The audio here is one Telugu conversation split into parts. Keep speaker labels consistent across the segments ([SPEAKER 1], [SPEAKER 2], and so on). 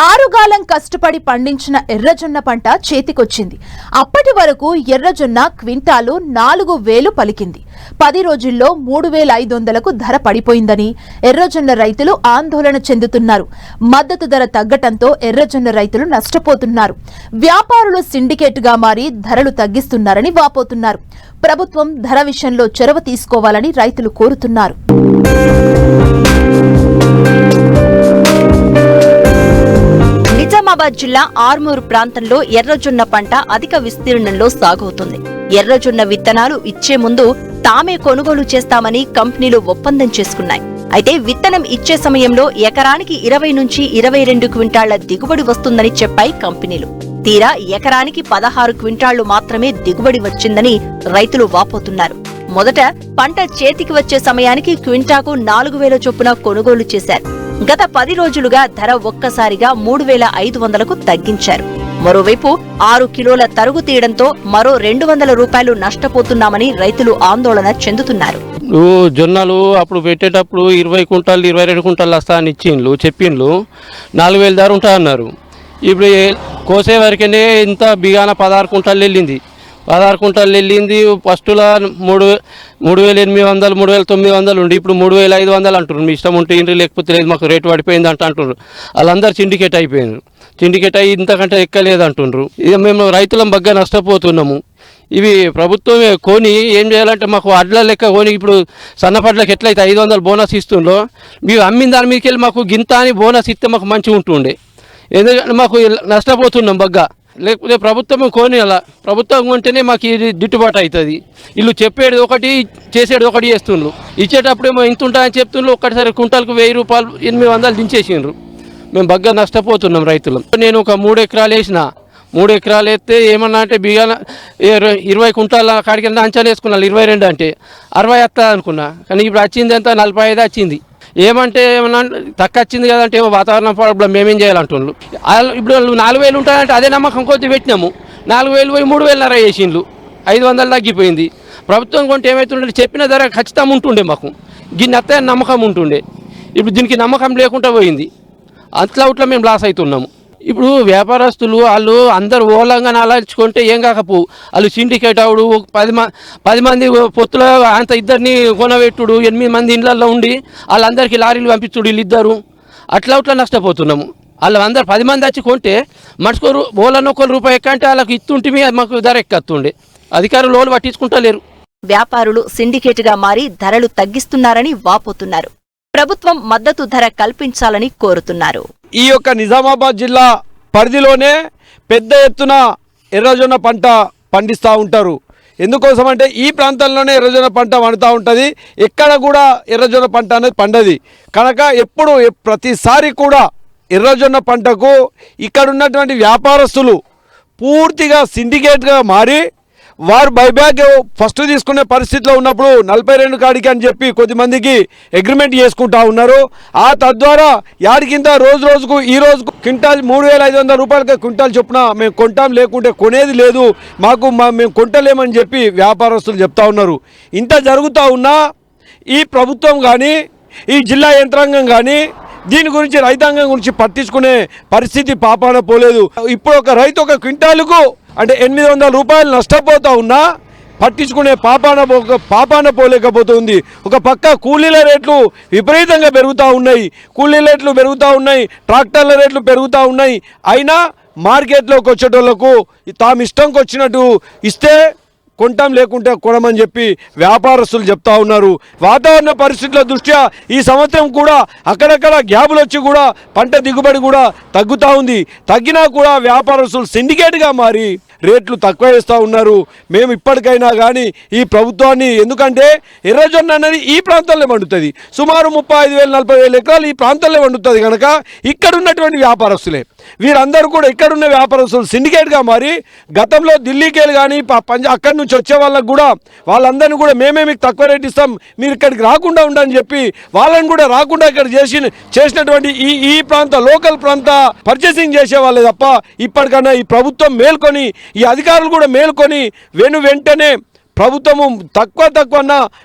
[SPEAKER 1] ఆరుగాలం కష్టపడి పండించిన ఎర్రజొన్న పంట చేతికొచ్చింది. అప్పటి వరకు ఎర్రజొన్న క్వింటాలు 4000 పలికింది. 10 రోజుల్లో 3500కు ధర పడిపోయిందని ఎర్రజొన్న రైతులు ఆందోళన చెందుతున్నారు. మద్దతు ధర తగ్గటంతో ఎర్రజొన్న రైతులు నష్టపోతున్నారు. వ్యాపారులు సిండికేట్ గా మారి ధరలు తగ్గిస్తున్నారని వాపోతున్నారు. ప్రభుత్వం ధర విషయంలో చొరవ తీసుకోవాలని రైతులు కోరుతున్నారు.
[SPEAKER 2] నిజామాబాద్ జిల్లా ఆర్మూరు ప్రాంతంలో ఎర్రజొన్న పంట అధిక విస్తీర్ణంలో సాగవుతుంది. ఎర్రజొన్న విత్తనాలు ఇచ్చే ముందు తామే కొనుగోలు చేస్తామని కంపెనీలు ఒప్పందం చేసుకున్నాయి. అయితే విత్తనం ఇచ్చే సమయంలో ఎకరానికి 20 నుంచి 22 క్వింటాళ్ల దిగుబడి వస్తుందని చెప్పాయి కంపెనీలు. తీరా ఎకరానికి 16 క్వింటాళ్లు మాత్రమే దిగుబడి వచ్చిందని రైతులు వాపోతున్నారు. మొదట పంట చేతికి వచ్చే సమయానికి క్వింటాకు 4000 చొప్పున కొనుగోలు చేశారు. గత 10 రోజులుగా ధర ఒక్కసారిగా 3500కు తగ్గించారు. మరోవైపు 6 కిలోల తరుగు తీయడంతో మరో 200 రూపాయలు నష్టపోతున్నామని రైతులు ఆందోళన చెందుతున్నారు.
[SPEAKER 3] జొన్నలు అప్పుడు పెట్టేటప్పుడు 20 కుంటాలు 22 కుంటాలు వస్తా అని ఇచ్చిండ్లు చెప్పిండ్లు 4000 ధర ఉంటా అన్నారు. ఇప్పుడు కోసే వరకనే ఇంత బిగాన 16 కుంటాలు వెళ్ళింది. 16 కుంటాలు వెళ్ళింది. ఫస్టులో 3800 3900 ఉండి ఇప్పుడు 3500 అంటున్నారు. మీ ఇష్టం ఉంటే ఇంటి లేకపోతే లేదు, మాకు రేటు పడిపోయింది అంటున్నారు. వాళ్ళందరూ సిండికేట్ అయిపోయినారు. సిండికేట్ అయ్యి ఇంతకంటే ఎక్కలేదు అంటున్నారు. ఇక మేము రైతులం బాగా నష్టపోతున్నాము. ఇవి ప్రభుత్వమే కొని ఏం చేయాలంటే మాకు అడ్ల లెక్క కొని ఇప్పుడు సన్నపడ్లకు ఎట్లయితే 500 బోనస్ ఇస్తుండో మేము అమ్మిన దాని మీదకి వెళ్ళి మాకు గింత అని బోనస్ ఇస్తే మాకు మంచిగా ఉంటుండే. ఎందుకంటే మాకు నష్టపోతున్నాం బాగా. లేకపోతే ప్రభుత్వం కొని అలా ప్రభుత్వం కొంటేనే మాకు ఇది గిట్టుబాటు అవుతుంది. వీళ్ళు చెప్పేది ఒకటి చేసేది ఒకటి చేస్తుండ్రు. ఇచ్చేటప్పుడేమో ఇంత ఉంటాయని చెప్తుండ్రు. ఒక్కటిసారి కుంటాలకు 1000 రూపాయలు 800 దించేసిండ్రు. మేము బాగా నష్టపోతున్నాం రైతులం. నేను ఒక 3 ఎకరాలు వేసిన. 3 ఎకరాలు వేస్తే ఏమన్నా అంటే బిగాన 20 కుంటాల కాడికి అంచనా వేసుకున్నాను. 22 అంటే 60 వస్తుంది అనుకున్నా. కానీ ఇప్పుడు వచ్చింది ఎంత 45 వచ్చింది. ఏమంటే ఏమన్నా తక్కువ వచ్చింది కదంటే ఏమో వాతావరణం ప్రాబ్లం మేమేం చేయాలంటుండ్రు. ఇప్పుడు 4000 ఉంటాయంటే అదే నమ్మకం కొద్ది పెట్టినాము. 4000 పోయి 3000 చేసిండ్రు. 500 తగ్గిపోయింది. ప్రభుత్వం కొంటే ఏమవుతుండే చెప్పిన ధర ఖచ్చితంగా ఉంటుండే, మాకు గిన్నె అత్త నమ్మకం ఉంటుండే. ఇప్పుడు దీనికి నమ్మకం లేకుండా పోయింది. అట్లా మేము లాస్ అవుతున్నాము. ఇప్పుడు వ్యాపారస్తులు వాళ్ళు అందరు ఓలంగా ఆలోచించుకుంటే ఏం కాకపో, వాళ్ళు సిండికేట్ అవుడు 10 మంది పొత్తుల అంత ఇద్దరిని కొనబెట్టుడు, 8 మంది ఇళ్లలో ఉండి వాళ్ళందరికీ లారీలు పంపించుడు వీళ్ళిద్దరు. అట్లా నష్టపోతున్నాము. వాళ్ళు అందరు 10 మంది వచ్చి కొంటే మనుషుకోరు ఓలను 1 రూపాయి ఎక్కంటే వాళ్ళకి ఇస్తుంటే మాకు ధర ఎక్కత్తుండే. అధికారులు లోలు పట్టించుకుంటలేరు.
[SPEAKER 2] వ్యాపారులు సిండికేట్ గా మారి ధరలు తగ్గిస్తున్నారని వాపోతున్నారు. ప్రభుత్వం మద్దతు ధర కల్పించాలని కోరుతున్నారు.
[SPEAKER 4] ఈ యొక్క నిజామాబాద్ జిల్లా పరిధిలోనే పెద్ద ఎత్తున ఎర్రజొన్న పంట పండిస్తూ ఉంటారు. ఎందుకోసం అంటే ఈ ప్రాంతంలోనే ఎర్రజొన్న పంట పండుతూ ఉంటుంది. ఎక్కడ కూడా ఎర్రజొన్న పంట అనేది పండది కనుక ఎప్పుడు ప్రతిసారి కూడా ఎర్రజొన్న పంటకు ఇక్కడ ఉన్నటువంటి వ్యాపారస్తులు పూర్తిగా సిండికేట్గా మారి వారు బైబ్యాక్ ఫస్ట్ తీసుకునే పరిస్థితిలో ఉన్నప్పుడు 42 కాడికి అని చెప్పి కొద్దిమందికి అగ్రిమెంట్ చేసుకుంటా ఉన్నారు. ఆ తద్వారా యాడి కింద రోజుకు ఈ రోజుకు క్వింటాల్ 3500 రూపాయలకి క్వింటాల్ చొప్పున మేము కొంటాం, లేకుంటే కొనేది లేదు, మేము కొంటలేమని చెప్పి వ్యాపారస్తులు చెప్తా ఉన్నారు. ఇంత జరుగుతూ ఉన్నా ఈ ప్రభుత్వం కానీ ఈ జిల్లా యంత్రాంగం కానీ దీని గురించి రైతాంగం గురించి పట్టించుకునే పరిస్థితి పాపాన పోలేదు. ఇప్పుడు ఒక రైతు ఒక క్వింటాలుకు అంటే 800 రూపాయలు నష్టపోతూ ఉన్నా పట్టించుకునే పాపాన పోలేకపోతుంది. ఒక పక్క కూలీల రేట్లు విపరీతంగా పెరుగుతూ ఉన్నాయి. కూలీల రేట్లు పెరుగుతూ ఉన్నాయి, ట్రాక్టర్ల రేట్లు పెరుగుతూ ఉన్నాయి. అయినా మార్కెట్లోకి వచ్చేటోళ్లకు తాము ఇష్టంకి వచ్చినట్టు ఇస్తే కొంటాం, లేకుంటే కొనమని చెప్పి వ్యాపారస్తులు చెప్తా ఉన్నారు. వాతావరణ పరిస్థితుల దృష్ట్యా ఈ సంవత్సరం కూడా అక్కడక్కడ గ్యాపులు వచ్చి కూడా పంట దిగుబడి కూడా తగ్గుతూ ఉంది. తగ్గినా కూడా వ్యాపారస్తులు సిండికేట్గా మారి రేట్లు తక్కువ వేస్తూ ఉన్నారు. మేము ఇప్పటికైనా కానీ ఈ ప్రభుత్వాన్ని, ఎందుకంటే ఎర్రజొన్న అనేది ఈ ప్రాంతంలో పండుతుంది, సుమారు 35,000-40,000 ఎకరాలు ఈ ప్రాంతంలో పండుతుంది కనుక ఇక్కడ ఉన్నటువంటి వ్యాపారస్తులే వీరందరూ కూడా ఇక్కడున్న వ్యాపారస్తులు సిండికేట్గా మారి గతంలో ఢిల్లీకి వెళ్ళి కానీ అక్కడి నుంచి వచ్చే వాళ్ళకు కూడా వాళ్ళందరినీ కూడా మేమే మీకు తక్కువ రేట్ ఇస్తాం, మీరు ఇక్కడికి రాకుండా ఉండని చెప్పి వాళ్ళని కూడా రాకుండా ఇక్కడ చేసినటువంటి ఈ ప్రాంత లోకల్ ప్రాంత పర్చేసింగ్ చేసే వాళ్ళే తప్ప ఇప్పటికన్నా ఈ ప్రభుత్వం మేల్కొని ఈ అధికారులు కూడా మేల్కొని వెంటనే ప్రభుత్వము తక్కువ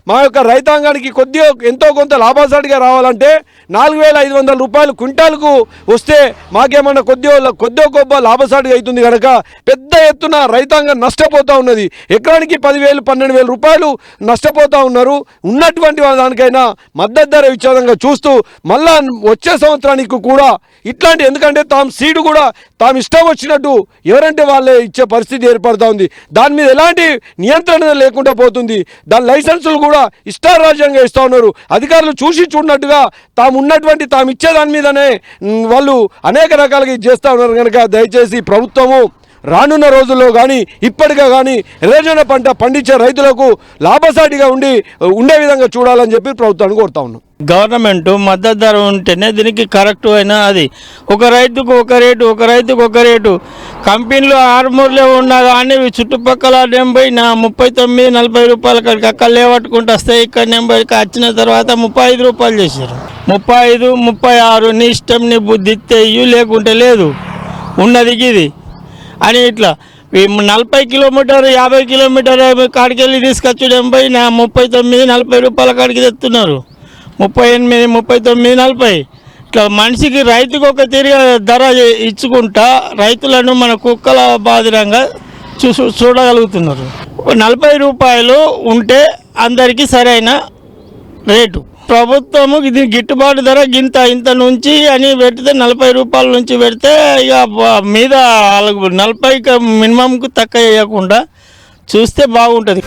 [SPEAKER 4] మా యొక్క రైతాంగానికి కొద్దిగా ఎంతో కొంత లాభసాటిగా రావాలంటే 4,500 రూపాయలు క్వింటాల్కు వస్తే మాకేమన్నా కొద్దిగా గొప్ప లాభసాటిగా అవుతుంది కనుక పెద్ద ఎత్తున రైతాంగం నష్టపోతూ ఉన్నది. ఎకరానికి 10,000 12,000 రూపాయలు నష్టపోతూ ఉన్నారు. ఉన్నటువంటి దానికైనా మద్దతు ధర ఇచ్చే విధంగా చూస్తూ మళ్ళా వచ్చే సంవత్సరానికి కూడా ఇట్లాంటి, ఎందుకంటే సీడు కూడా తాము ఇష్టం వచ్చినట్టు ఎవరంటే వాళ్ళే ఇచ్చే పరిస్థితి ఏర్పడుతూ ఉంది. దాని మీద ఎలాంటి నియంత్రణ లేకుండా పోతుంది. దాని లైసెన్సులు కూడా ఇష్టారాజ్యంగా ఇస్తూ ఉన్నారు. అధికారులు చూడనట్టుగా తాము ఇచ్చే దాని మీదనే వాళ్ళు అనేక రకాలుగా ఇది చేస్తూ ఉన్నారు. కనుక దయచేసి ప్రభుత్వము రానున్న రోజుల్లో కానీ ఇప్పటికే కానీ ఎర్రజొన్న పంట పండించే రైతులకు లాభసాటిగా ఉండే విధంగా చూడాలని చెప్పి ప్రభుత్వాన్ని కోరుతా ఉన్నాం.
[SPEAKER 5] గవర్నమెంట్ మద్దతు ధర ఉంటేనే దీనికి కరెక్ట్ అయినా అది ఒక రైతుకు ఒక రేటు కంపెనీలు ఆరుమూరులే ఉన్నా కానీ చుట్టుపక్కల 39-40 రూపాయల కాడికి అక్కడ లేవట్టుకుంటూ వస్తాయి. ఇక్కడ 80కి వచ్చిన తర్వాత 35 రూపాయలు చేశారు. 35, 36 నీ ఇష్టం, నీ బుద్ధి ఇస్తే ఇయ్యు, లేకుంటే లేదు, ఉన్నది ఇది అని ఇట్లా 40 కిలోమీటర్ 50 కిలోమీటర్ కాడికి వెళ్ళి తీసుకొచ్చి 39-40 రూపాయల కాడికి తెస్తున్నారు. 38, 39, 40 ఇట్లా మనిషికి రైతుకు ఒక తిరిగి ధర ఇచ్చుకుంటా రైతులను మన కుక్కల బాధిరంగా చూడగలుగుతున్నారు. 40 రూపాయలు ఉంటే అందరికీ సరైన రేటు. ప్రభుత్వము ఇది గిట్టుబాటు ధర ఇంత నుంచి అని పెడితే 40 రూపాయల నుంచి పెడితే ఇక మీద 40కి మినిమంకు తక్కువ వేయకుండా చూస్తే బాగుంటుంది.